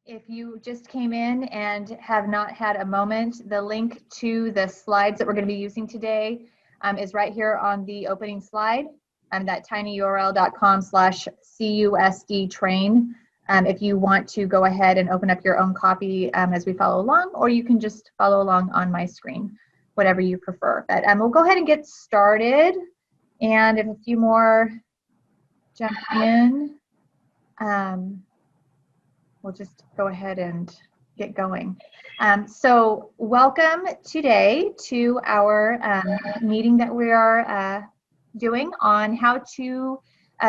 If you just came in and have not had a moment, the link to the slides that we're going to be using today is right here on the opening slide, that tinyurl.com/CUSD-train. If you want to go ahead and open up your own copy as we follow along, or you can just follow along on my screen, whatever you prefer. But we'll go ahead and get started. And if a few more jump in, we'll just go ahead and get going. So welcome today to our meeting that we are doing on how to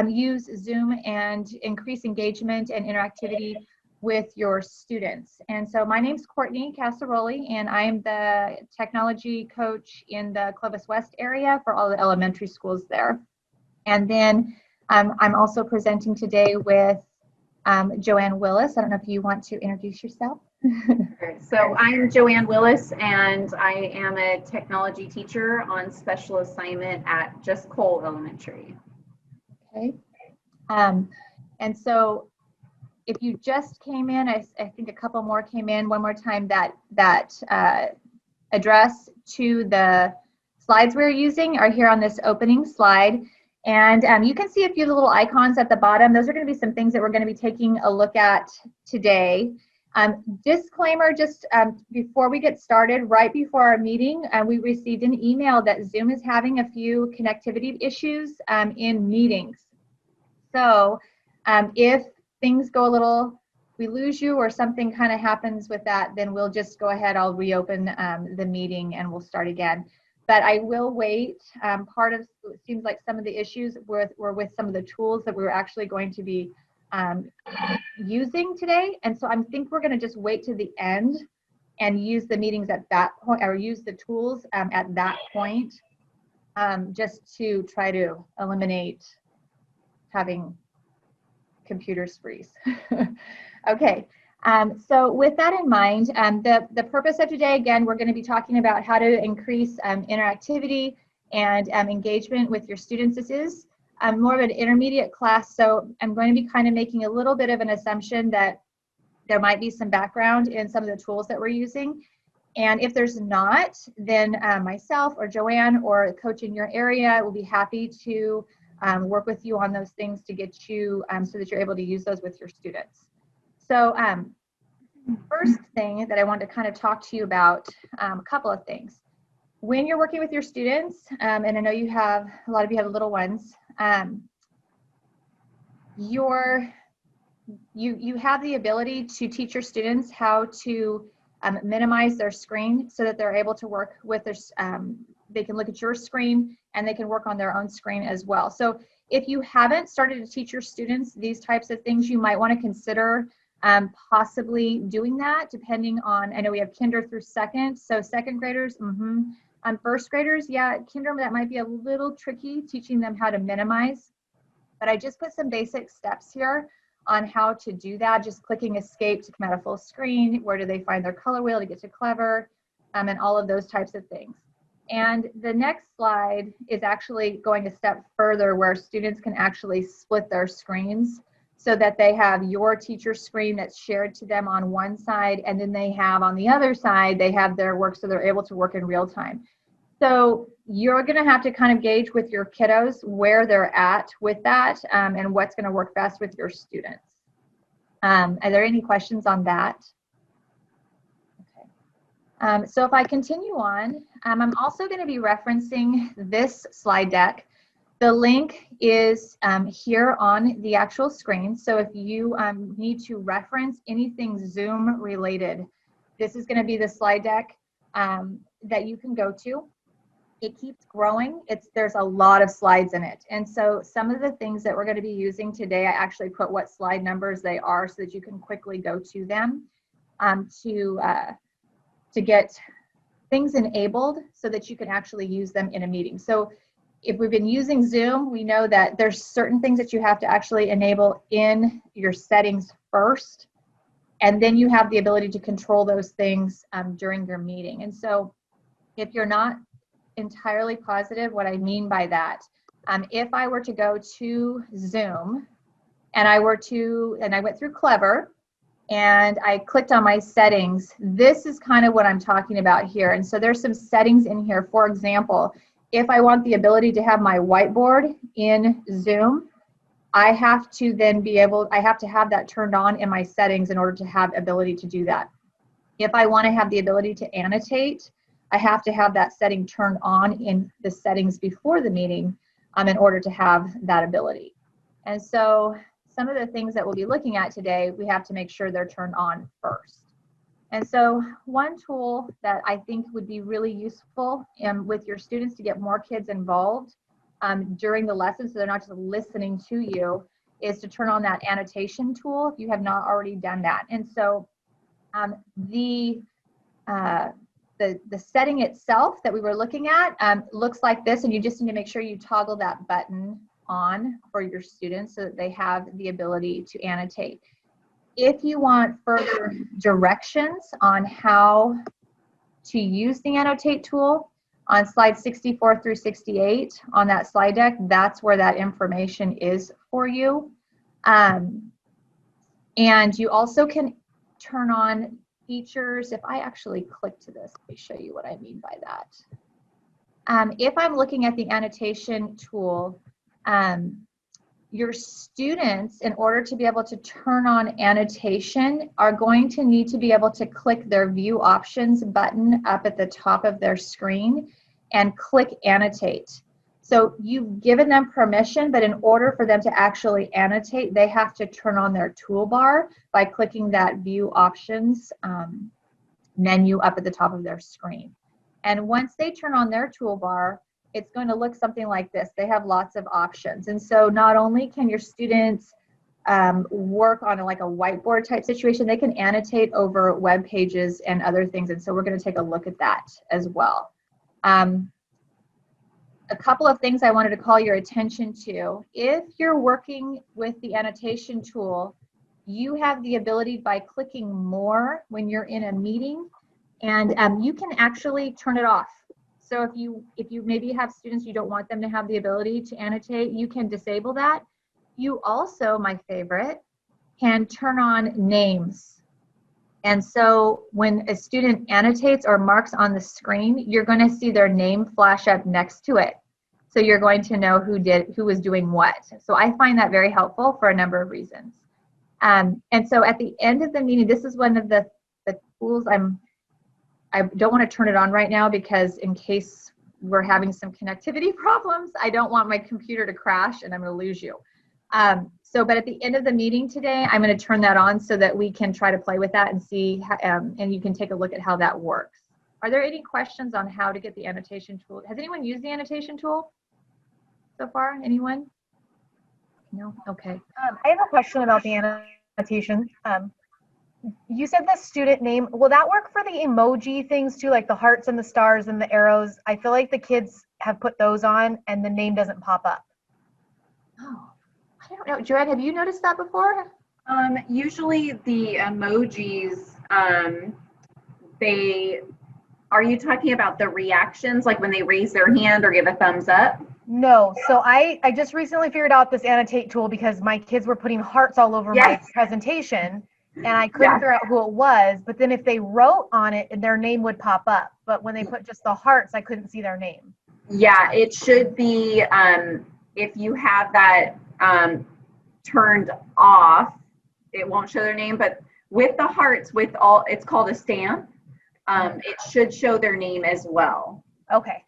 use Zoom and increase engagement and interactivity with your students. And so my name's Courtney Casaroli, and I am the technology coach in the Clovis West area for all the elementary schools there. And then I'm also presenting today with Joanne Willis. I don't know if you want to introduce yourself. So I'm Joanne Willis, and I am a technology teacher on special assignment at Just Cole Elementary. Okay. And so if you just came in, I think a couple more came in. One more time, that address to the slides we're using are here on this opening slide. And you can see a few little icons at the bottom. Those are going to be some things that we're going to be taking a look at today. Disclaimer, just before we get started, right before our meeting, we received an email that Zoom is having a few connectivity issues in meetings. So if things go a little, we lose you or something kind of happens with that, then we'll just go ahead, I'll reopen the meeting and we'll start again. But I will wait. Part of it seems like some of the issues were with some of the tools that we were actually going to be using today. And so I think we're going to just wait to the end and use the meetings at that point, or use the tools at that point, just to try to eliminate having computers freeze. Okay. So with that in mind, the purpose of today, again, we're going to be talking about how to increase interactivity and engagement with your students. This is more of an intermediate class, so I'm going to be kind of making a little bit of an assumption that there might be some background in some of the tools that we're using. And if there's not, then myself or Joanne or a coach in your area will be happy to work with you on those things to get you so that you're able to use those with your students. So first thing that I want to kind of talk to you about, a couple of things. When you're working with your students, and I know you have, a lot of you have little ones, you have the ability to teach your students how to minimize their screen so that they're able to work with their, they can look at your screen and they can work on their own screen as well. So if you haven't started to teach your students these types of things, you might want to consider possibly doing that, depending on, I know we have kinder through second, so second graders, first graders, yeah, kinder, that might be a little tricky teaching them how to minimize, but I just put some basic steps here on how to do that, just clicking escape to come out of full screen, where do they find their color wheel to get to clever, and all of those types of things. And the next slide is actually going a step further, where students can actually split their screens so that they have your teacher screen that's shared to them on one side, and then they have on the other side, they have their work, so they're able to work in real time. So you're going to have to kind of gauge with your kiddos where they're at with that, and what's going to work best with your students. Are there any questions on that? Okay. So if I continue on, I'm also going to be referencing this slide deck. The link is here on the actual screen. So if you need to reference anything Zoom related, this is going to be the slide deck that you can go to. It keeps growing. There's a lot of slides in it. And so some of the things that we're going to be using today, I actually put what slide numbers they are so that you can quickly go to them to get things enabled so that you can actually use them in a meeting. So if we've been using Zoom, we know that there's certain things that you have to actually enable in your settings first, and then you have the ability to control those things during your meeting. And so if you're not entirely positive what I mean by that, if I were to go to Zoom and I went through Clever, and I clicked on my settings, this is kind of what I'm talking about here. And so there's some settings in here. For example, if I want the ability to have my whiteboard in Zoom, I have to then I have to have that turned on in my settings in order to have ability to do that. If I want to have the ability to annotate, I have to have that setting turned on in the settings before the meeting in order to have that ability. And so some of the things that we'll be looking at today, we have to make sure they're turned on first. And so one tool that I think would be really useful with your students to get more kids involved during the lesson, so they're not just listening to you, is to turn on that annotation tool if you have not already done that. And so the setting itself that we were looking at looks like this, and you just need to make sure you toggle that button on for your students so that they have the ability to annotate. If you want further directions on how to use the annotate tool, on slides 64 through 68 on that slide deck, that's where that information is for you. And you also can turn on features. If I actually click to this, let me show you what I mean by that. If I'm looking at the annotation tool, your students, in order to be able to turn on annotation, are going to need to be able to click their view options button up at the top of their screen and click annotate. So you've given them permission, but in order for them to actually annotate, they have to turn on their toolbar by clicking that view options menu up at the top of their screen. And once they turn on their toolbar, it's going to look something like this. They have lots of options. And so not only can your students work on like a whiteboard type situation, they can annotate over web pages and other things. And so we're going to take a look at that as well. A couple of things I wanted to call your attention to. If you're working with the annotation tool, you have the ability by clicking more when you're in a meeting, and you can actually turn it off. So if you maybe have students you don't want them to have the ability to annotate, you can disable that. You also, my favorite, can turn on names. And so when a student annotates or marks on the screen, you're going to see their name flash up next to it. So you're going to know who was doing what. So I find that very helpful for a number of reasons. And so at the end of the meeting, this is one of the tools I don't want to turn it on right now because in case we're having some connectivity problems, I don't want my computer to crash and I'm going to lose you. But at the end of the meeting today, I'm going to turn that on so that we can try to play with that and see, and you can take a look at how that works. Are there any questions on how to get the annotation tool? Has anyone used the annotation tool so far? Anyone? No? Okay. I have a question about the annotation. You said the student name. Will that work for the emoji things too, like the hearts and the stars and the arrows? I feel like the kids have put those on and the name doesn't pop up. Oh, I don't know. Joanne, have you noticed that before? Usually the emojis, are you talking about the reactions, like when they raise their hand or give a thumbs up? No. So I just recently figured out this annotate tool because my kids were putting hearts all over my presentation. And I couldn't figure out who it was, but then if they wrote on it, their name would pop up. But when they put just the hearts, I couldn't see their name. Yeah, it should be, if you have that turned off, it won't show their name, but with the hearts, it's called a stamp, it should show their name as well. Okay.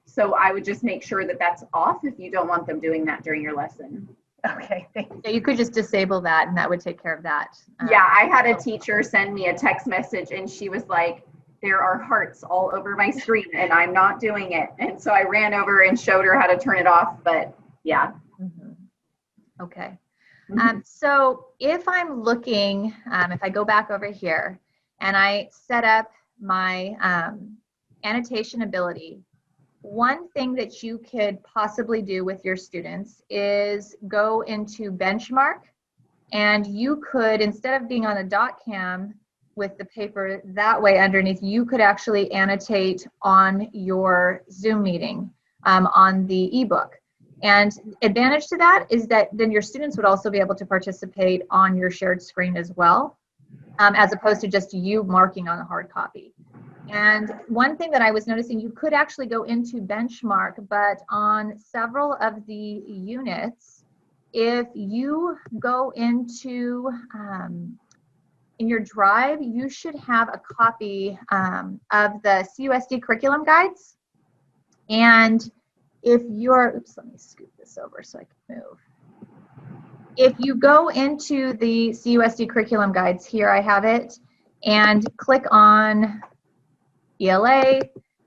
So I would just make sure that that's off if you don't want them doing that during your lesson. Okay, thanks. Yeah, you could just disable that and that would take care of that. Yeah, I had a teacher send me a text message and she was like, there are hearts all over my screen and I'm not doing it. And so I ran over and showed her how to turn it off, but yeah. Mm-hmm. Okay. So if I'm looking, if I go back over here and I set up my annotation ability, one thing that you could possibly do with your students is go into benchmark, and you could, instead of being on a dot cam with the paper that way underneath, you could actually annotate on your Zoom meeting on the ebook. And advantage to that is that then your students would also be able to participate on your shared screen as well. as opposed to just you marking on the hard copy. And one thing that I was noticing, you could actually go into benchmark, but on several of the units, if you go into in your drive, you should have a copy of the CUSD curriculum guides. And if you're, oops, let me scoot this over so I can move. If you go into the CUSD curriculum guides, here I have it, and click on ELA,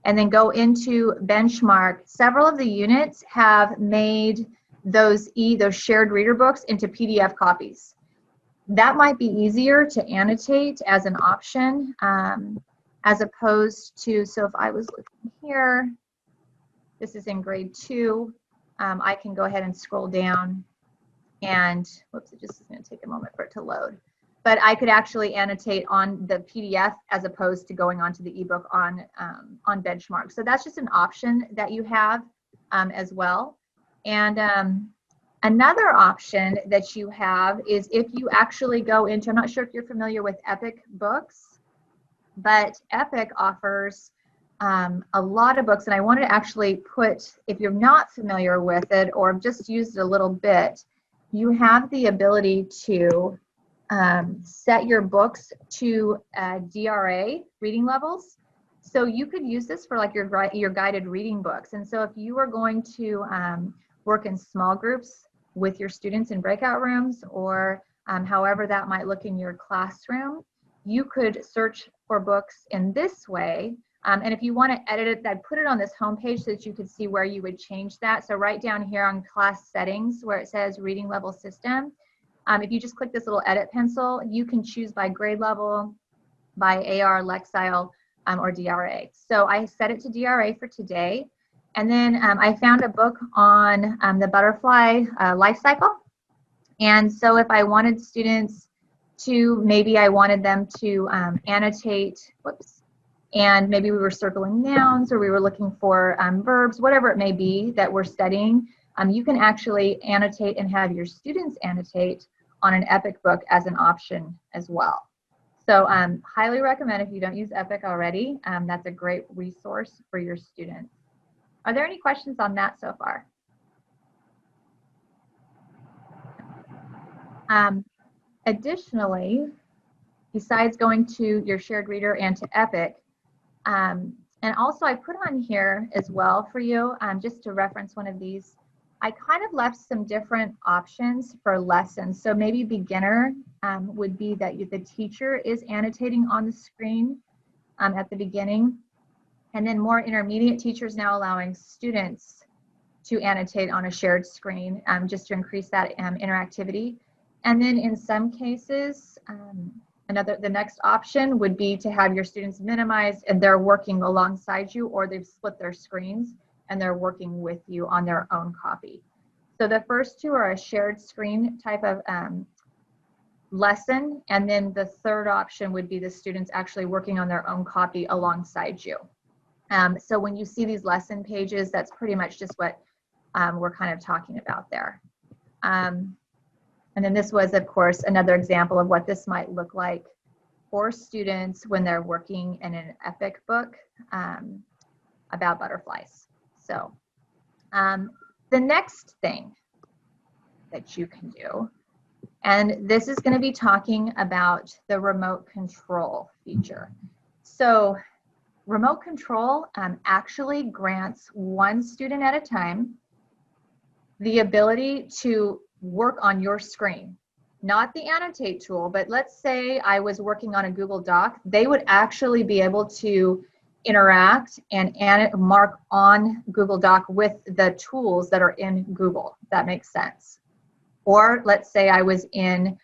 and then go into benchmark, several of the units have made those shared reader books into PDF copies. That might be easier to annotate as an option, as opposed to, so if I was looking here, this is in grade 2, I can go ahead and scroll down and, whoops, it just is going to take a moment for it to load. But I could actually annotate on the PDF as opposed to going onto the ebook on benchmark. So that's just an option that you have as well. And another option that you have is if you actually go into, I'm not sure if you're familiar with Epic Books, but Epic offers a lot of books. And I want to actually put, if you're not familiar with it or just used it a little bit, you have the ability to set your books to DRA reading levels. So you could use this for like your guided reading books. And so if you are going to work in small groups with your students in breakout rooms, or however that might look in your classroom, you could search for books in this way. And if you want to edit it, I'd put it on this homepage so that you could see where you would change that. So right down here on class settings where it says reading level system, if you just click this little edit pencil, you can choose by grade level, by AR, Lexile, or DRA. So I set it to DRA for today. And then I found a book on the butterfly life cycle. And so if I wanted students to, maybe I wanted them to annotate, whoops, and maybe we were circling nouns or we were looking for verbs, whatever it may be that we're studying, you can actually annotate and have your students annotate on an Epic book as an option as well. So highly recommend, if you don't use Epic already, that's a great resource for your students. Are there any questions on that so far? Additionally, besides going to your shared reader and to Epic, and also I put on here as well for you, just to reference one of these, I kind of left some different options for lessons. So maybe beginner would be that the teacher is annotating on the screen at the beginning. And then more intermediate teachers now allowing students to annotate on a shared screen just to increase that interactivity. And then in some cases, the next option would be to have your students minimized and they're working alongside you, or they've split their screens and they're working with you on their own copy. So the first two are a shared screen type of lesson. And then the third option would be the students actually working on their own copy alongside you. So when you see these lesson pages, that's pretty much just what we're kind of talking about there. And then this was, of course, another example of what this might look like for students when they're working in an Epic book about butterflies. So the next thing that you can do, and this is going to be talking about the remote control feature. So remote control actually grants one student at a time the ability to work on your screen, not the annotate tool, but let's say I was working on a Google Doc, they would actually be able to interact and mark on Google Doc with the tools that are in Google, if that makes sense. Or let's say I was in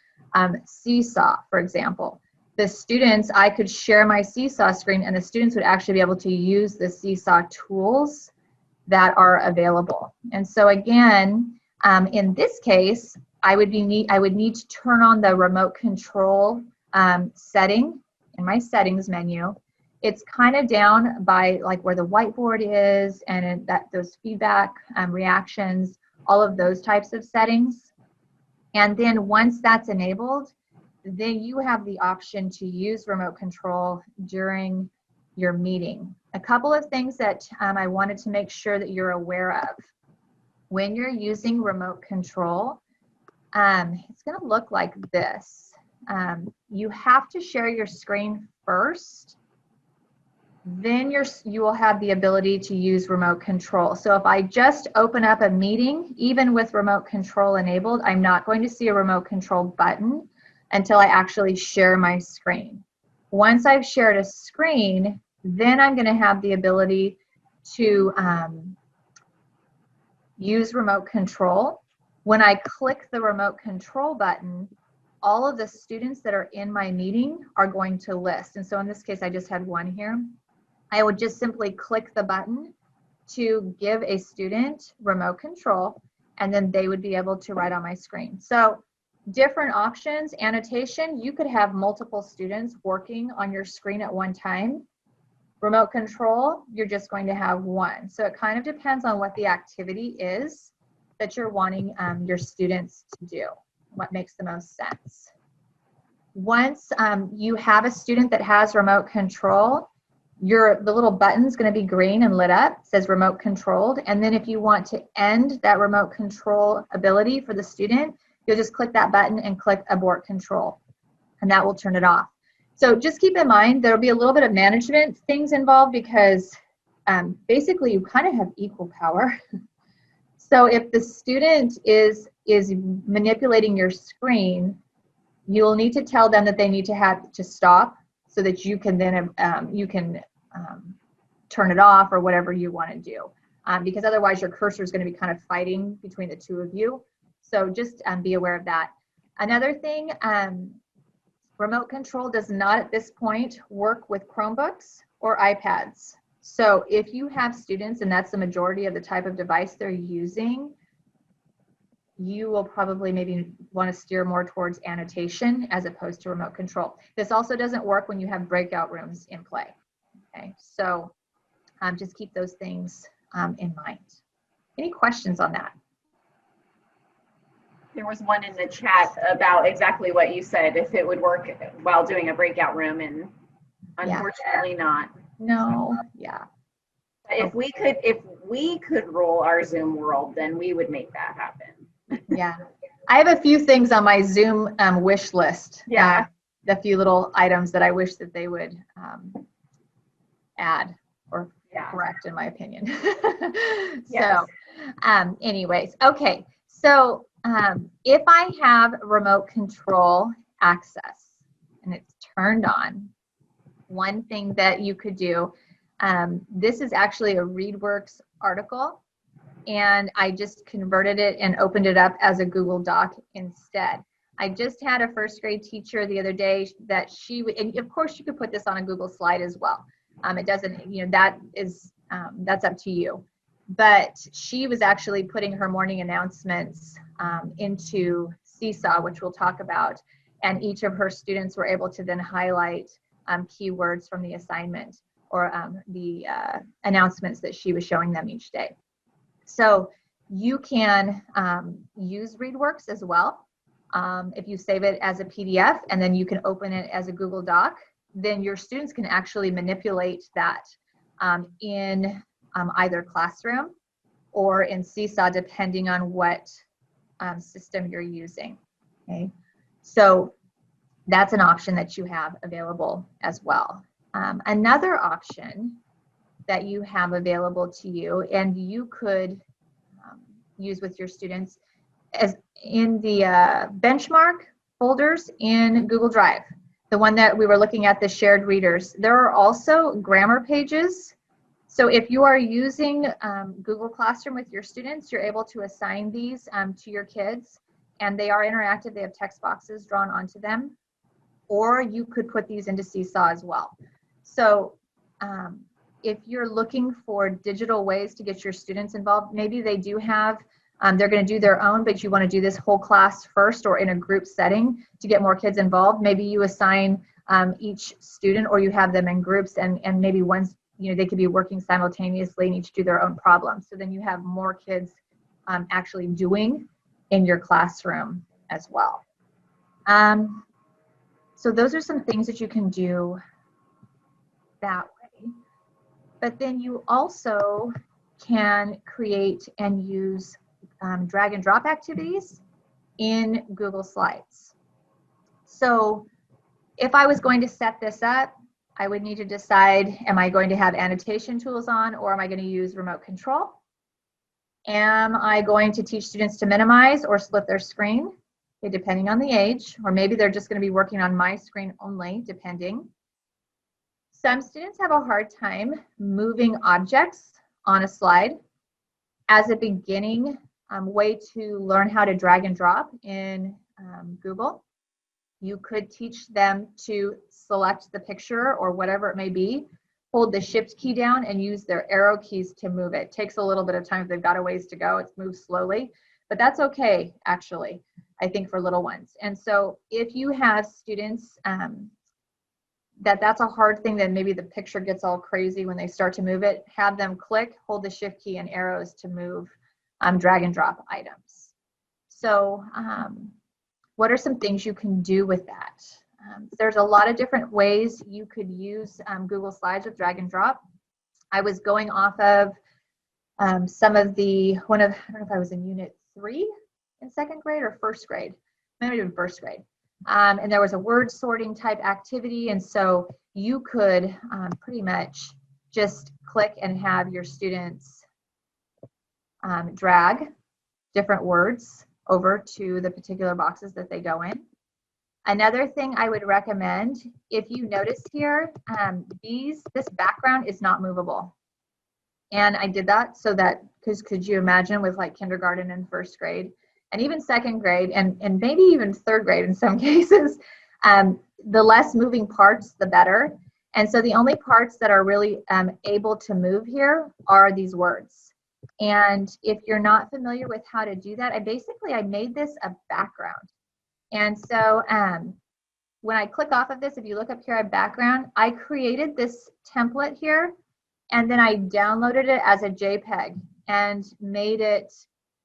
Seesaw, for example. The students, I could share my Seesaw screen and the students would actually be able to use the Seesaw tools that are available. And so again, in this case, I would need to turn on the remote control setting in my settings menu. It's kind of down by like where the whiteboard is and those feedback reactions, all of those types of settings. And then once that's enabled, then you have the option to use remote control during your meeting. A couple of things that I wanted to make sure that you're aware of. When you're using remote control, it's going to look like this. You have to share your screen first, then you will have the ability to use remote control. So if I just open up a meeting, even with remote control enabled, I'm not going to see a remote control button until I actually share my screen. Once I've shared a screen, then I'm going to have the ability to use remote control. When I click the remote control button, all of the students that are in my meeting are going to list. And so in this case, I just had one here. I would just simply click the button to give a student remote control, and then they would be able to write on my screen. So different options. Annotation, you could have multiple students working on your screen at one time. Remote control, you're just going to have one. So it kind of depends on what the activity is that you're wanting your students to do, what makes the most sense. Once you have a student that has remote control, the little button's going to be green and lit up. It says remote controlled. And then if you want to end that remote control ability for the student, you'll just click that button and click abort control, and that will turn it off. So just keep in mind, there'll be a little bit of management things involved because basically you kind of have equal power. So if the student is manipulating your screen, you'll need to tell them that they need to have to stop so that you can then turn it off or whatever you want to do, because otherwise your cursor is going to be kind of fighting between the two of you. So just be aware of that. Another thing, remote control does not at this point work with Chromebooks or iPads. So if you have students and that's the majority of the type of device they're using, you will probably maybe want to steer more towards annotation as opposed to remote control. This also doesn't work when you have breakout rooms in play. Okay, so just keep those things in mind. Any questions on that? There was one in the chat about exactly what you said, if it would work while doing a breakout room, and unfortunately not. No, yeah. If we could roll our Zoom world, then we would make that happen. Yeah, I have a few things on my Zoom wish list. Yeah, a few little items that I wish that they would add or correct, in my opinion. Yes. So, anyways, okay. So, if I have remote control access and it's turned on, one thing that you could do, this is actually a ReadWorks article, and I just converted it and opened it up as a Google Doc instead. I just had a first grade teacher the other day that she would, and of course you could put this on a Google slide as well. It doesn't, that is, that's up to you. But she was actually putting her morning announcements into Seesaw, which we'll talk about, and each of her students were able to then highlight keywords from the assignment or the announcements that she was showing them each day. So you can use ReadWorks as well. If you save it as a PDF and then you can open it as a Google Doc, then your students can actually manipulate that in either Classroom or in Seesaw, depending on what system you're using. Okay, so that's an option that you have available as well. Another option that you have available to you and you could use with your students as in the benchmark folders in Google Drive, the one that we were looking at, the shared readers. There are also grammar pages. So if you are using Google Classroom with your students, you're able to assign these to your kids, and they are interactive. They have text boxes drawn onto them, or you could put these into Seesaw as well. So if you're looking for digital ways to get your students involved, maybe they do have, they're going to do their own, but you want to do this whole class first or in a group setting to get more kids involved. Maybe you assign each student, or you have them in groups, and maybe one's, they could be working simultaneously and each do their own problem. So then you have more kids actually doing in your classroom as well. So those are some things that you can do that way. But then you also can create and use drag and drop activities in Google Slides. So if I was going to set this up, I would need to decide, am I going to have annotation tools on, or am I going to use remote control? Am I going to teach students to minimize or split their screen, okay, depending on the age, or maybe they're just going to be working on my screen only, depending. Some students have a hard time moving objects on a slide. As a beginning way to learn how to drag and drop in Google, you could teach them to select the picture or whatever it may be, hold the shift key down and use their arrow keys to move it. It takes a little bit of time if they've got a ways to go. It moves slowly, but that's okay, actually, I think, for little ones. And so if you have students that's a hard thing, that maybe the picture gets all crazy when they start to move it, have them click, hold the shift key and arrows to move drag and drop items. So what are some things you can do with that? There's a lot of different ways you could use Google Slides with drag and drop. I was going off of some of the, I don't know if I was in unit 3 in 2nd grade or 1st grade. Maybe in 1st grade. And there was a word sorting type activity. And so you could pretty much just click and have your students drag different words over to the particular boxes that they go in. Another thing I would recommend, if you notice here, this background is not movable. And I did that so that, because could you imagine with like kindergarten and 1st grade, and even 2nd grade, and maybe even 3rd grade in some cases, the less moving parts, the better. And so the only parts that are really able to move here are these words. And if you're not familiar with how to do that, I made this a background. And so when I click off of this, if you look up here at background, I created this template here, and then I downloaded it as a JPEG and made it,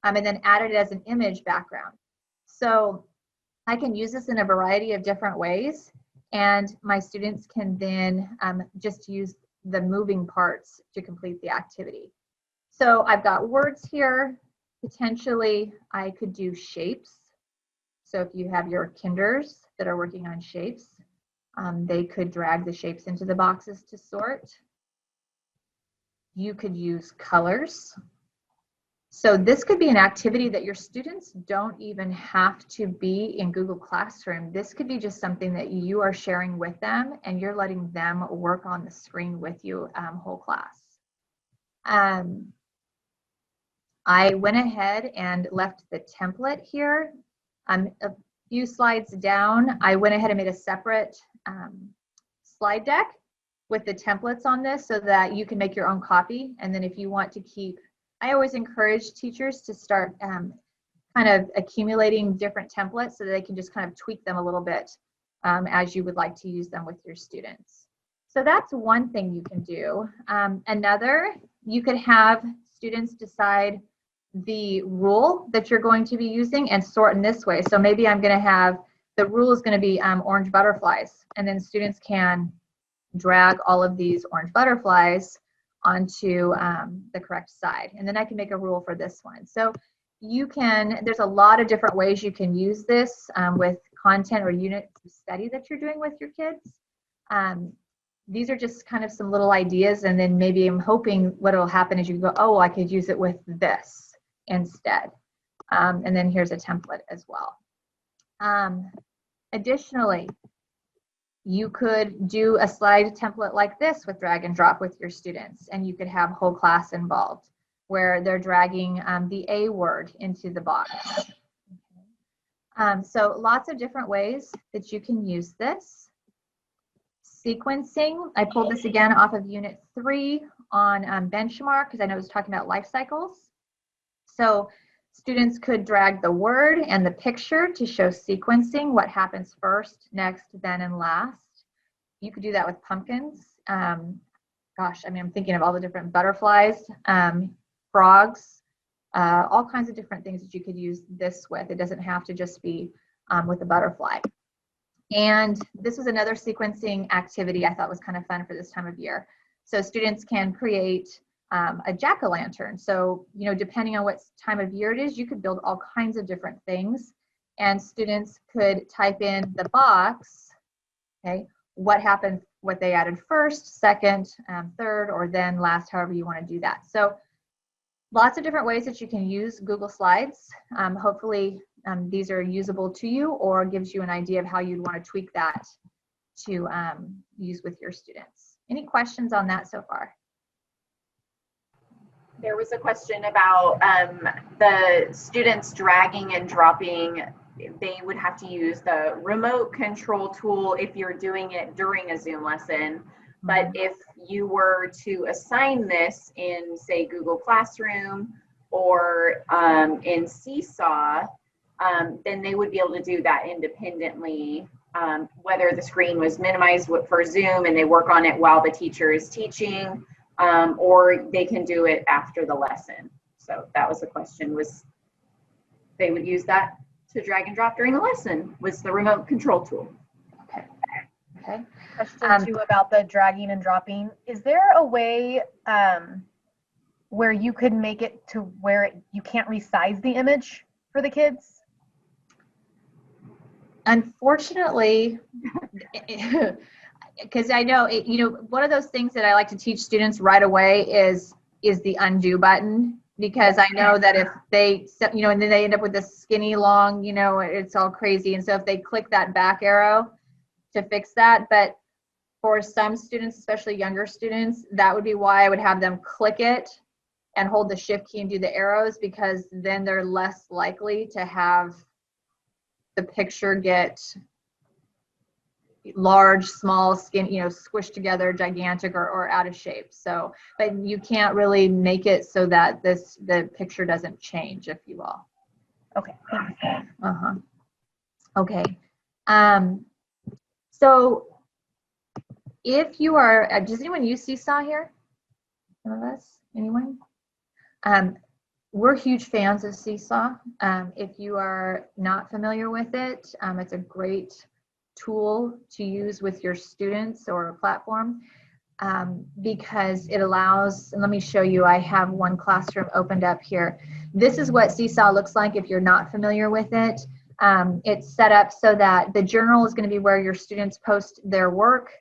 and then added it as an image background. So I can use this in a variety of different ways, and my students can then just use the moving parts to complete the activity. So I've got words here. Potentially, I could do shapes. So if you have your kinders that are working on shapes, they could drag the shapes into the boxes to sort. You could use colors. So this could be an activity that your students don't even have to be in Google Classroom. This could be just something that you are sharing with them, and you're letting them work on the screen with you whole class. I went ahead and left the template here. A few slides down, I went ahead and made a separate slide deck with the templates on this so that you can make your own copy. And then if you want to keep, I always encourage teachers to start kind of accumulating different templates so that they can just kind of tweak them a little bit as you would like to use them with your students. So that's one thing you can do. Another, you could have students decide the rule that you're going to be using and sort in this way. So maybe I'm going to have, the rule is going to be orange butterflies, and then students can drag all of these orange butterflies onto the correct side. And then I can make a rule for this one. So you can, there's a lot of different ways you can use this with content or units of study that you're doing with your kids. These are just kind of some little ideas, and then maybe I'm hoping what will happen is you go, oh, I could use it with this instead. And then here's a template as well. Additionally, you could do a slide template like this with drag and drop with your students, and you could have whole class involved where they're dragging the A word into the box. So lots of different ways that you can use this. Sequencing, I pulled this again off of Unit 3 on benchmark because I know it was talking about life cycles. So students could drag the word and the picture to show sequencing, what happens first, next, then, and last. You could do that with pumpkins. Gosh, I mean, I'm thinking of all the different butterflies, frogs, all kinds of different things that you could use this with. It doesn't have to just be with a butterfly. And this was another sequencing activity I thought was kind of fun for this time of year. So students can create a jack-o'-lantern. So, you know, depending on what time of year it is, you could build all kinds of different things. And students could type in the box, okay, what happened, what they added first, second, third, or then last, however you want to do that. So lots of different ways that you can use Google Slides. Hopefully these are usable to you or gives you an idea of how you'd want to tweak that to use with your students. Any questions on that so far? There was a question about the students dragging and dropping. They would have to use the remote control tool if you're doing it during a Zoom lesson. But if you were to assign this in, say, Google Classroom or in Seesaw, then they would be able to do that independently, whether the screen was minimized for Zoom and they work on it while the teacher is teaching, or they can do it after the lesson. So that was the question, was they would use that to drag and drop during the lesson, was the remote control tool. Okay. Okay. Question too about the dragging and dropping. Is there a way where you could make it to where you can't resize the image for the kids? Unfortunately, because I know, you know, one of those things that I like to teach students right away is the undo button, because I know that if they, you know, and then they end up with this skinny long, you know, it's all crazy. And so if they click that back arrow to fix that, but for some students, especially younger students, that would be why I would have them click it and hold the shift key and do the arrows, because then they're less likely to have the picture get large, small, skin, you know, squished together, gigantic, or out of shape. So, but you can't really make it so that the picture doesn't change, if you will. Okay. Uh-huh. Okay. So if you are, does anyone use Seesaw here? Some of us? Anyone? We're huge fans of Seesaw. If you are not familiar with it, it's a great tool to use with your students or a platform, because it allows, and let me show you, I have one classroom opened up here. This is what Seesaw looks like if you're not familiar with it. It's set up so that the journal is going to be where your students post their work,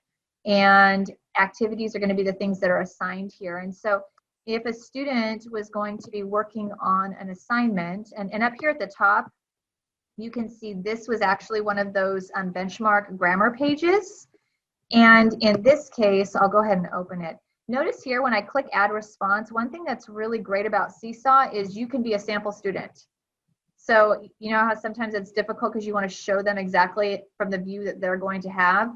and activities are going to be the things that are assigned here. And so if a student was going to be working on an assignment, and up here at the top, you can see this was actually one of those benchmark grammar pages. And in this case, I'll go ahead and open it. Notice here when I click add response, one thing that's really great about Seesaw is you can be a sample student. So you know how sometimes it's difficult because you want to show them exactly from the view that they're going to have.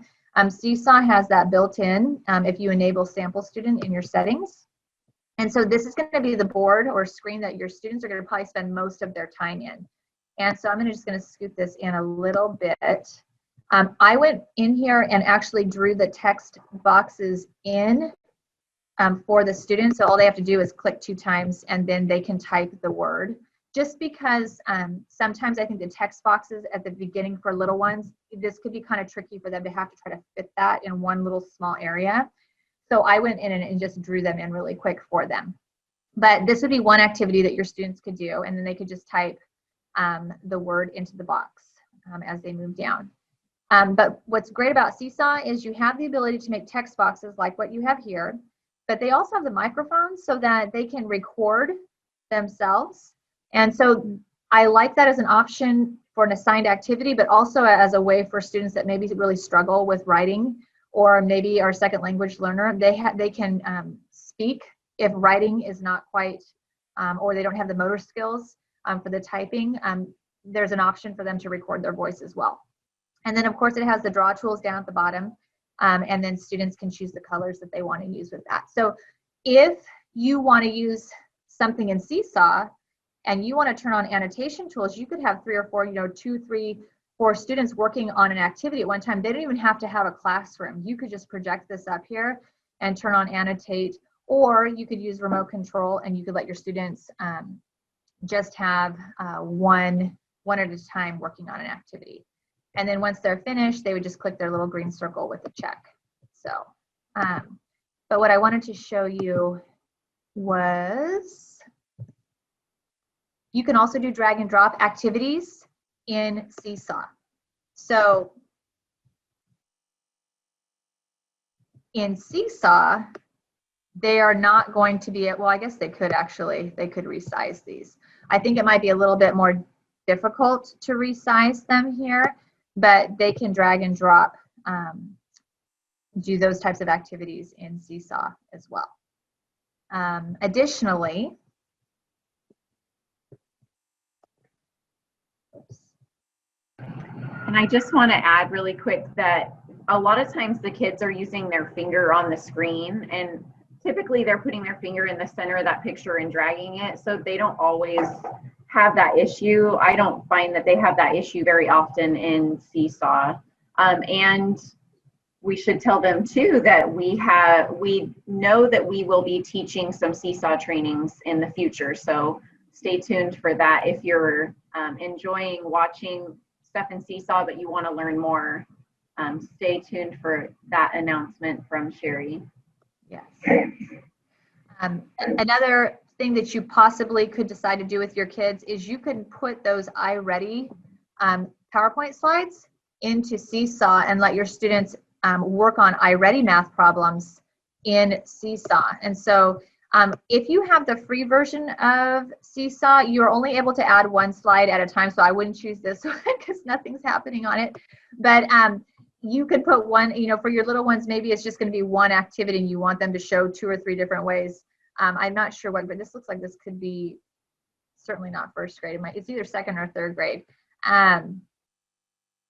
Seesaw has that built in if you enable sample student in your settings. And so this is going to be the board or screen that your students are going to probably spend most of their time in. And so I'm just going to scoot this in a little bit. I went in here and actually drew the text boxes in for the students. So all they have to do is click 2 times and then they can type the word. Just because sometimes I think the text boxes at the beginning for little ones, this could be kind of tricky for them to have to try to fit that in one little small area. So I went in and just drew them in really quick for them. But this would be one activity that your students could do, and then they could just type the word into the box as they move down. But what's great about Seesaw is you have the ability to make text boxes like what you have here, but they also have the microphones so that they can record themselves. And so I like that as an option for an assigned activity, but also as a way for students that maybe really struggle with writing, or maybe are second language learner. They can speak if writing is not quite, or they don't have the motor skills for the typing. There's an option for them to record their voice as well. And then of course it has the draw tools down at the bottom, and then students can choose the colors that they want to use with that. So if you want to use something in Seesaw and you want to turn on annotation tools, you could have 3 or 4, you know, 2, 3, 4 students working on an activity at one time. They don't even have to have a classroom. You could just project this up here and turn on annotate, or you could use remote control and you could let your students just have one at a time working on an activity. And then once they're finished, they would just click their little green circle with a check. So, but what I wanted to show you was you can also do drag and drop activities in Seesaw. So in Seesaw, they are not going to be, well, I guess they could actually, they could resize these. I think it might be a little bit more difficult to resize them here, but they can drag and drop, do those types of activities in Seesaw as well. Additionally, and I just want to add really quick that a lot of times the kids are using their finger on the screen, and typically they're putting their finger in the center of that picture and dragging it, so they don't always have that issue. I don't find that they have that issue very often in Seesaw. And we should tell them too that we know that we will be teaching some Seesaw trainings in the future, so stay tuned for that. If you're enjoying watching stuff in Seesaw but you want to learn more, stay tuned for that announcement from Sherry. Yes. Another thing that you possibly could decide to do with your kids is you can put those iReady PowerPoint slides into Seesaw and let your students work on iReady math problems in Seesaw. And so if you have the free version of Seesaw, you're only able to add one slide at a time. So I wouldn't choose this one because nothing's happening on it. But you could put one, for your little ones, maybe it's just going to be one activity and you want them to show 2 or 3 different ways. I'm not sure what, but this looks like this could be certainly not first grade. It's either 2nd or 3rd grade.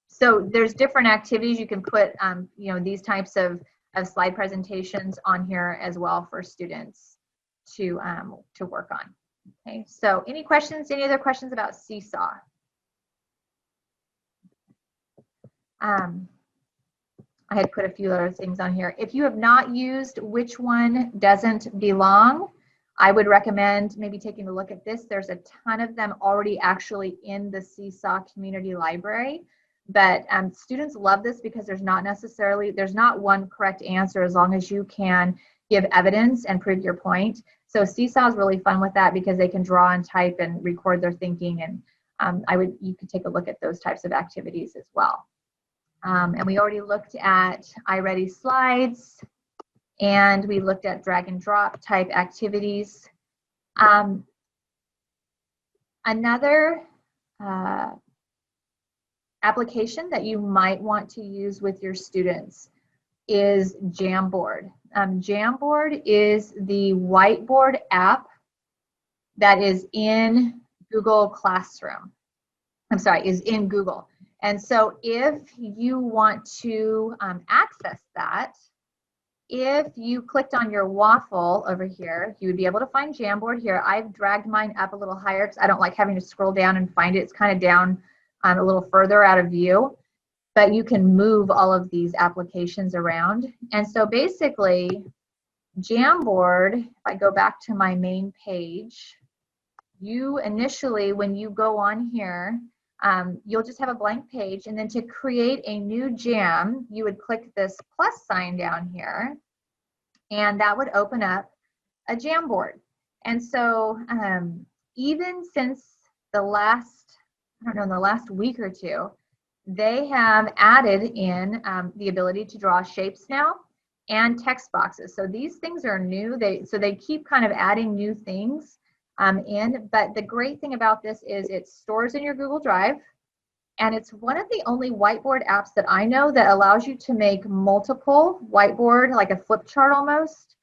So there's different activities you can put, these types of slide presentations on here as well for students to work on. Okay, so any questions, any other questions about Seesaw? I had put a few other things on here. If you have not used Which One Doesn't Belong, I would recommend maybe taking a look at this. There's a ton of them already actually in the Seesaw Community Library. But students love this because there's not one correct answer as long as you can give evidence and prove your point. So Seesaw is really fun with that because they can draw and type and record their thinking, and you could take a look at those types of activities as well. And we already looked at iReady slides, and we looked at drag and drop type activities. Another application that you might want to use with your students is Jamboard. Jamboard is the whiteboard app that is in Google Classroom. Is in Google. And so if you want to access that, if you clicked on your waffle over here, you would be able to find Jamboard here. I've dragged mine up a little higher because I don't like having to scroll down and find it. It's kind of down a little further out of view, but you can move all of these applications around. And so basically, Jamboard, if I go back to my main page, you initially, when you go on here, you'll just have a blank page, and then to create a new jam, you would click this plus sign down here, and that would open up a Jamboard. And so even since the last week or two, they have added in the ability to draw shapes now and text boxes. So these things are new. They keep kind of adding new things in, but the great thing about this is it stores in your Google Drive, and it's one of the only whiteboard apps that I know that allows you to make multiple whiteboard, like a flip chart almost.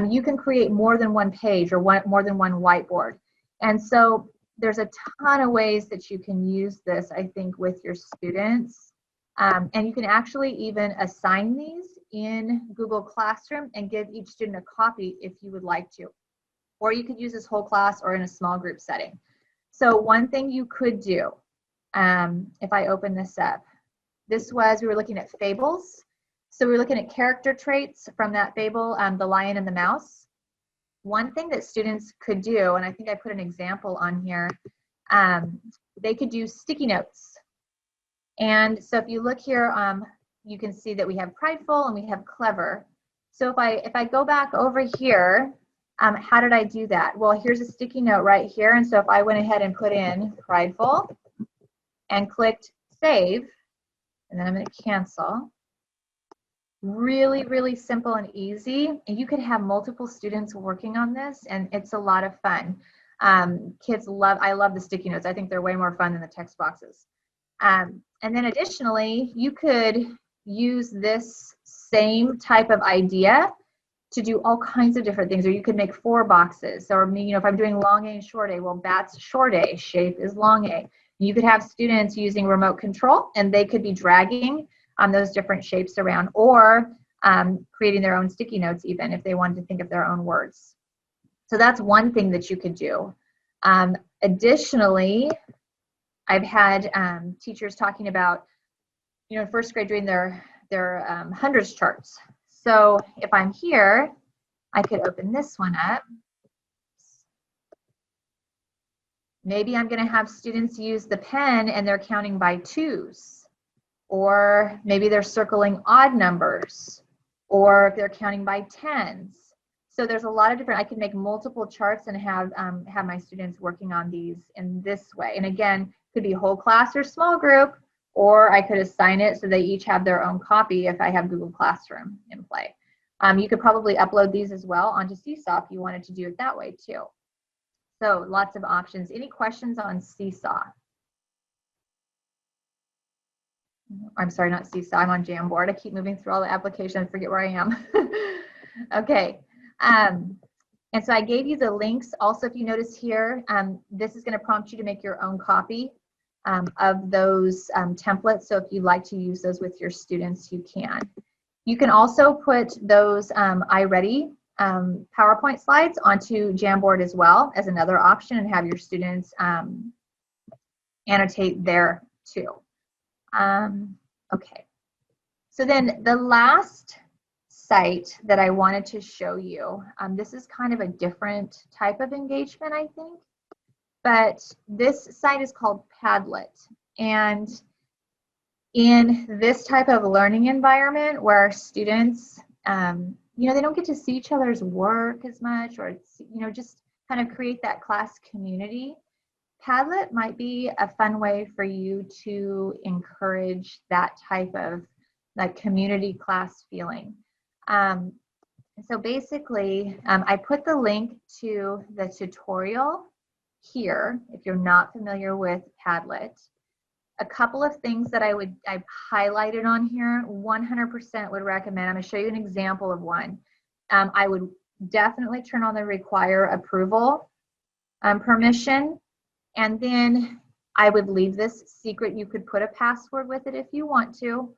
You can create more than one page or more than one whiteboard. And so there's a ton of ways that you can use this, I think, with your students. And you can actually even assign these in Google Classroom and give each student a copy if you would like to. Or you could use this whole class or in a small group setting. So one thing you could do, if I open this up, we were looking at fables. So we were looking at character traits from that fable, The Lion and the Mouse. One thing that students could do, and I think I put an example on here, they could do sticky notes. And so if you look here, you can see that we have prideful and we have clever. So if I go back over here, how did I do that? Well, here's a sticky note right here. And so if I went ahead and put in prideful and clicked save, and then I'm going to cancel. Really, really simple and easy. And you could have multiple students working on this, and it's a lot of fun. I love the sticky notes. I think they're way more fun than the text boxes. And then additionally, you could use this same type of idea to do all kinds of different things, or you could make 4 boxes. Or, if I'm doing long A and short A, well, that's short A, shape is long A. You could have students using remote control, and they could be dragging on those different shapes around, or creating their own sticky notes even if they wanted to think of their own words. So that's one thing that you could do. Additionally, I've had teachers talking about, in first grade doing their hundreds charts. So if I'm here, I could open this one up. Maybe I'm going to have students use the pen and they're counting by 2s. Or maybe they're circling odd numbers, or they're counting by 10s. So there's a lot of different, I can make multiple charts and have my students working on these in this way. And again, could be whole class or small group, or I could assign it so they each have their own copy if I have Google Classroom in play. You could probably upload these as well onto Seesaw if you wanted to do it that way too. So lots of options. Any questions on Seesaw? I'm sorry, not Seesaw, I'm on Jamboard. I keep moving through all the applications, I forget where I am. Okay, and so I gave you the links. Also, if you notice here, this is going to prompt you to make your own copy of those templates. So if you'd like to use those with your students, you can. You can also put those iReady PowerPoint slides onto Jamboard as well as another option, and have your students annotate there too. Okay, so then the last site that I wanted to show you, this is kind of a different type of engagement, I think, but this site is called Padlet. And in this type of learning environment where students, they don't get to see each other's work as much, or, just kind of create that class community, Padlet might be a fun way for you to encourage that type of community class feeling. So basically, I put the link to the tutorial here if you're not familiar with Padlet. A couple of things that I've highlighted on here, 100% would recommend. I'm going to show you an example of one. I would definitely turn on the require approval permission. And then I would leave this secret. You could put a password with it if you want to.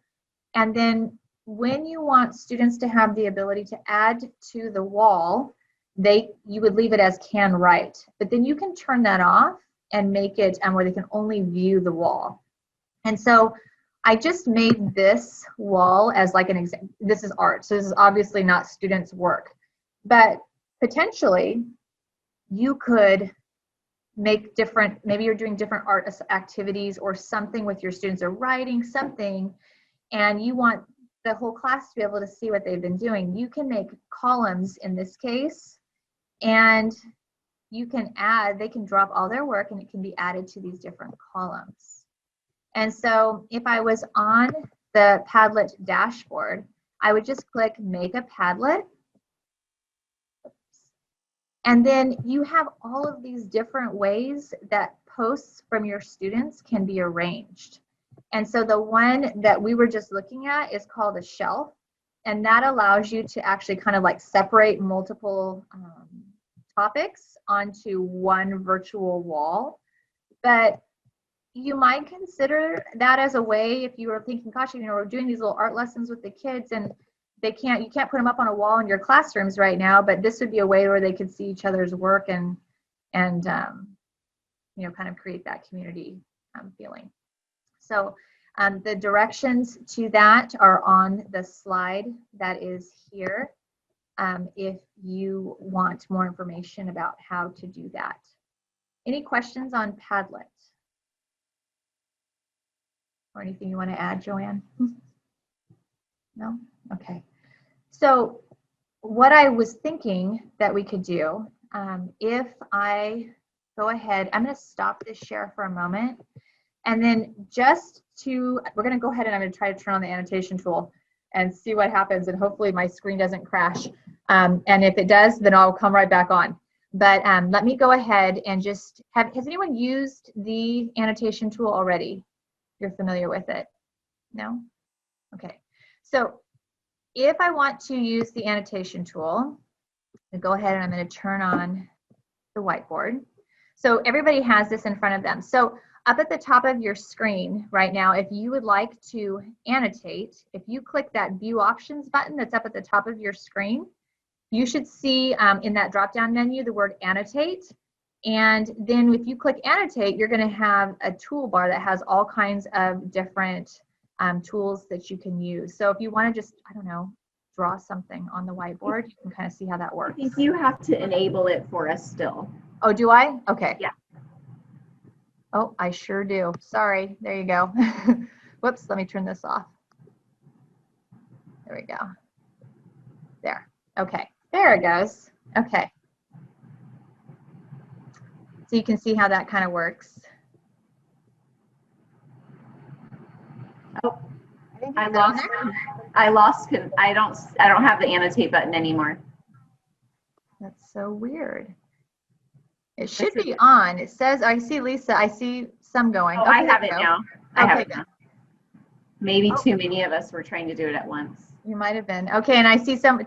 And then when you want students to have the ability to add to the wall, you would leave it as can write. But then you can turn that off and make it where they can only view the wall. And so I just made this wall as like an example. This is art, so this is obviously not students' work. But potentially, you could make different, maybe you're doing different art activities or something with your students, or writing something, and you want the whole class to be able to see what they've been doing. You can make columns in this case, and you can they can drop all their work and it can be added to these different columns. And so if I was on the Padlet dashboard, I would just click make a Padlet. And then you have all of these different ways that posts from your students can be arranged. And so the one that we were just looking at is called a shelf. And that allows you to actually kind of separate multiple topics onto one virtual wall. But you might consider that as a way, if you were thinking, gosh, we're doing these little art lessons with the kids, and you can't put them up on a wall in your classrooms right now, but this would be a way where they could see each other's work and kind of create that community feeling. So the directions to that are on the slide that is here if you want more information about how to do that. Any questions on Padlet or anything you want to add, Joanne? No? Okay. So what I was thinking that we could do, if I go ahead, I'm going to stop this share for a moment. And then we're going to go ahead and I'm going to try to turn on the annotation tool and see what happens. And hopefully my screen doesn't crash. And if it does, then I'll come right back on. But let me go ahead and just has anyone used the annotation tool already? You're familiar with it? No? Okay. So if I want to use the annotation tool, I'm going to go ahead and I'm going to turn on the whiteboard. So everybody has this in front of them. So up at the top of your screen right now, if you would like to annotate, if you click that View Options button that's up at the top of your screen, you should see in that drop-down menu the word Annotate. And then if you click Annotate, you're going to have a toolbar that has all kinds of different tools that you can use. So if you want to just, I don't know, draw something on the whiteboard, you can kind of see how that works. I think you have to enable it for us still. Oh, do I? Okay. Yeah. Oh, I sure do. Sorry. There you go. Whoops, let me turn this off. There we go. There. Okay. There it goes. Okay. So you can see how that kind of works. Oh, I don't have the annotate button anymore. That's so weird. It should be on. It says, I see Lisa, I see some going. Oh, okay, I have it now. I have it now. Maybe too many of us were trying to do it at once. You might have been. Okay, and I see some,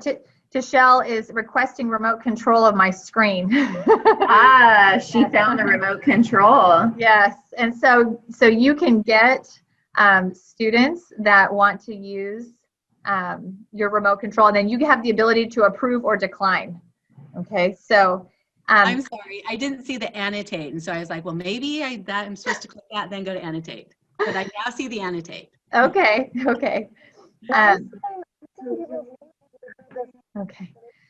Tashelle is requesting remote control of my screen. She found a remote control. Yes, and so you can get students that want to use your remote control, and then you have the ability to approve or decline. Okay, so I'm sorry, I didn't see the annotate, and so I was like, well, maybe I'm supposed to click that, then go to annotate. But I now see the annotate. Okay. Okay.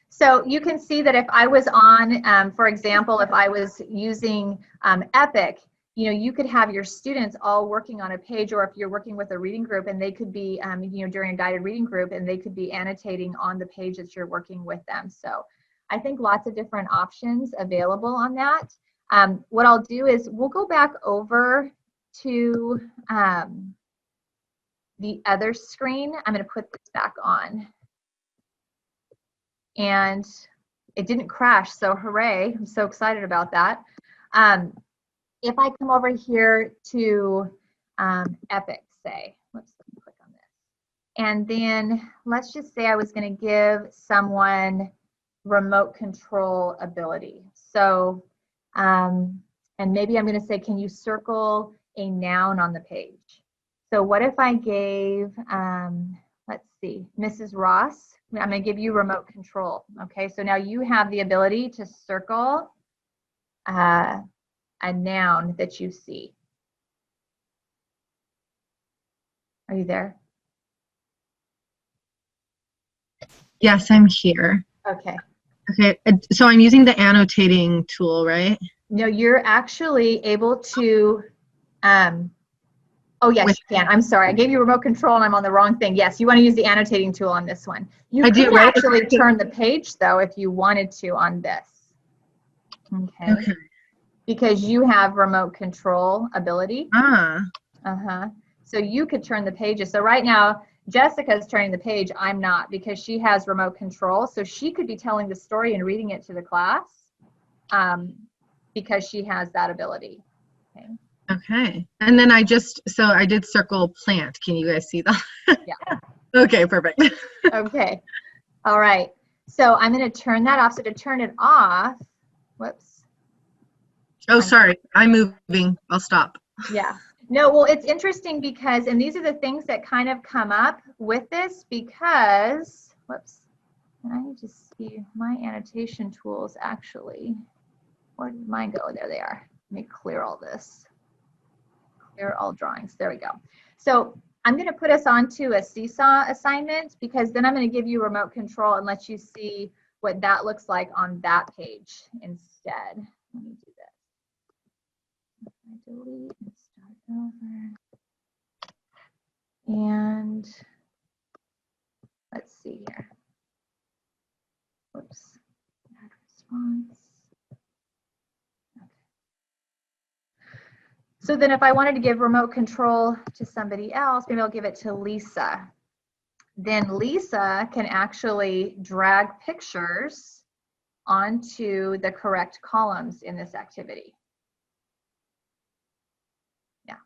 So you can see that if I was on, for example, if I was using Epic, you could have your students all working on a page, or if you're working with a reading group, and they could be, during a guided reading group, and they could be annotating on the page that you're working with them. So I think lots of different options available on that. What I'll do is we'll go back over to the other screen. I'm going to put this back on. And it didn't crash, so hooray. I'm so excited about that. If I come over here to Epic, say, let me click on this. And then let's just say I was going to give someone remote control ability. So, and maybe I'm going to say, can you circle a noun on the page? So what if I gave, let's see, Mrs. Ross, I'm going to give you remote control. Okay, so now you have the ability to circle a noun that you see. Are you there? Yes, I'm here. Okay. Okay, so I'm using the annotating tool, right? No, you're actually able to, oh yes, you can. I'm sorry, I gave you remote control and I'm on the wrong thing. Yes, you want to use the annotating tool on this one. You could actually turn the page though if you wanted to on this. Okay. Because you have remote control ability. So you could turn the pages. So right now, Jessica's turning the page. I'm not, because she has remote control. So she could be telling the story and reading it to the class because she has that ability. Okay. Okay. And then I did circle plant. Can you guys see that? Yeah. Okay, perfect. Okay. All right. So I'm going to turn that off. So to turn it off, whoops. Oh, sorry. I'm moving. I'll stop. Yeah. No, well, it's interesting because, and these are the things that kind of come up with this because, whoops, and I need to see my annotation tools actually. Where did mine go? There they are. Let me clear all this. Clear all drawings. There we go. So I'm going to put us onto a seesaw assignment because then I'm going to give you remote control and let you see what that looks like on that page instead. Let me do this. I delete and start over. And let's see here. Whoops. Add response. Okay. So then if I wanted to give remote control to somebody else, maybe I'll give it to Lisa. Then Lisa can actually drag pictures onto the correct columns in this activity. Yeah.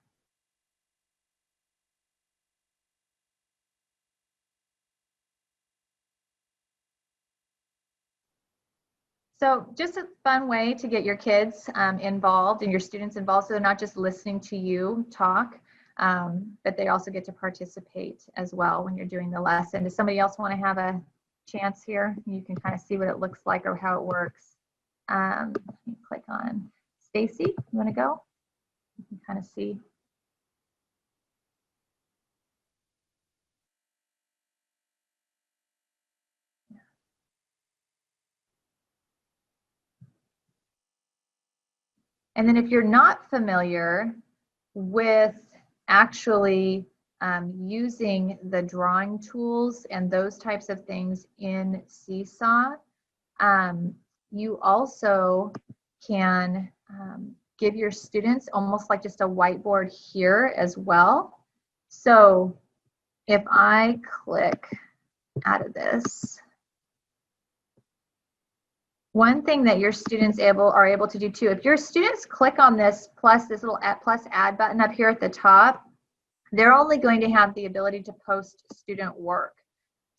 So just a fun way to get your kids involved and your students involved, so they're not just listening to you talk, but they also get to participate as well when you're doing the lesson. Does somebody else want to have a chance here? You can kind of see what it looks like or how it works. Let me click on Stacy. You want to go? You can kind of see. And then if you're not familiar with actually using the drawing tools and those types of things in Seesaw, you also can give your students almost like just a whiteboard here as well. So if I click out of this, one thing that your students are able to do too, if your students click on this little plus add button up here at the top, they're only going to have the ability to post student work.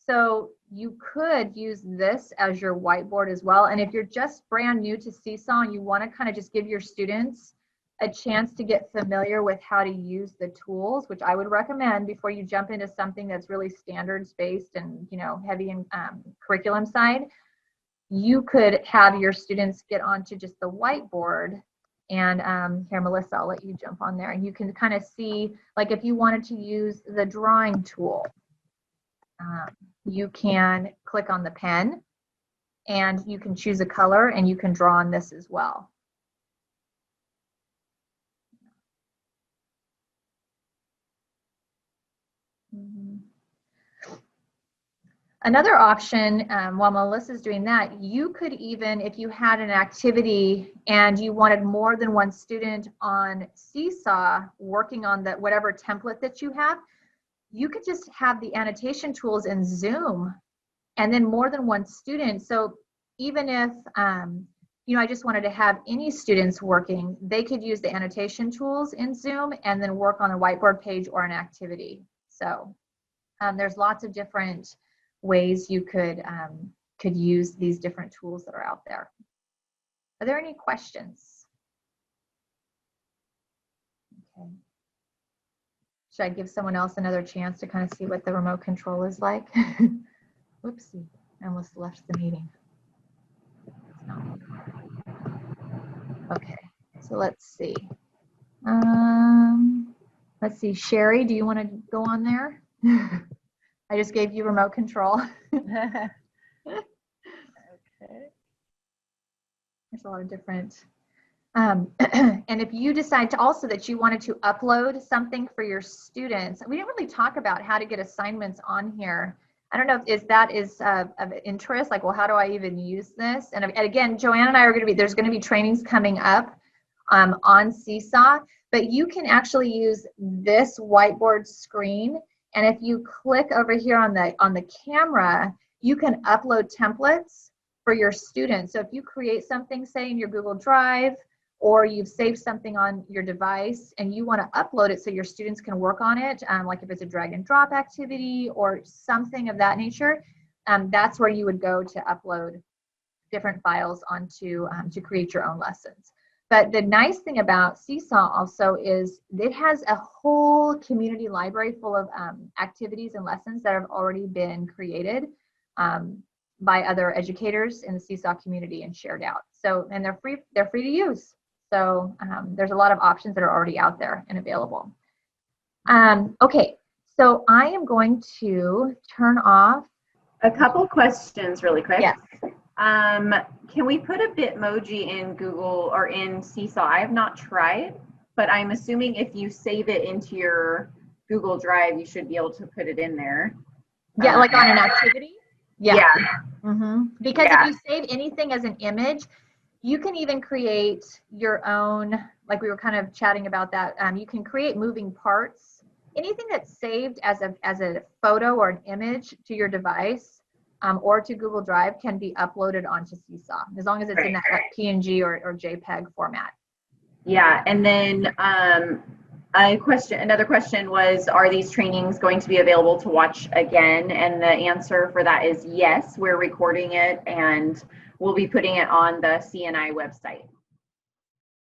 So you could use this as your whiteboard as well. And if you're just brand new to Seesaw and you want to kind of just give your students a chance to get familiar with how to use the tools, which I would recommend before you jump into something that's really standards based and heavy in curriculum side, you could have your students get onto just the whiteboard. And here, Melissa, I'll let you jump on there. And you can kind of see, like if you wanted to use the drawing tool, you can click on the pen and you can choose a color and you can draw on this as well. Another option, while Melissa's doing that, you could even, if you had an activity and you wanted more than one student on Seesaw working on that whatever template that you have, you could just have the annotation tools in Zoom and then more than one student. So even if, I just wanted to have any students working, they could use the annotation tools in Zoom and then work on a whiteboard page or an activity. So there's lots of different ways you could use these different tools that are out there. Are there any questions? Okay. Should I give someone else another chance to kind of see what the remote control is like? Whoopsie, I almost left the meeting. Okay, so let's see. Let's see, Sherry, do you want to go on there? I just gave you remote control. Okay. There's a lot of different. And if you decide to also that you wanted to upload something for your students, we didn't really talk about how to get assignments on here. I don't know if that is of interest, like, well, how do I even use this? And again, Joanne and I are going to be, there's going to be trainings coming up on Seesaw, but you can actually use this whiteboard screen. And if you click over here on the camera, you can upload templates for your students. So if you create something, say in your Google Drive, or you've saved something on your device and you want to upload it so your students can work on it, like if it's a drag and drop activity or something of that nature, that's where you would go to upload different files onto to create your own lessons. But the nice thing about Seesaw also is it has a whole community library full of activities and lessons that have already been created by other educators in the Seesaw community and shared out. So, and they're free to use. So there's a lot of options that are already out there and available. Okay, so I am going to turn off. A couple questions really quick. Yes. Can we put a Bitmoji in Google or in Seesaw? I have not tried, but I'm assuming if you save it into your Google Drive, you should be able to put it in there. Yeah, like on an activity. Yeah. Because Yeah. if you save anything as an image, you can even create your own, like we were kind of chatting about that. You can create moving parts. Anything that's saved as a photo or an image to your device or to Google Drive can be uploaded onto Seesaw, as long as it's in that like PNG or JPEG format. Yeah, and then another question was, are these trainings going to be available to watch again? And the answer for that is yes. We're recording it and we'll be putting it on the CNI website.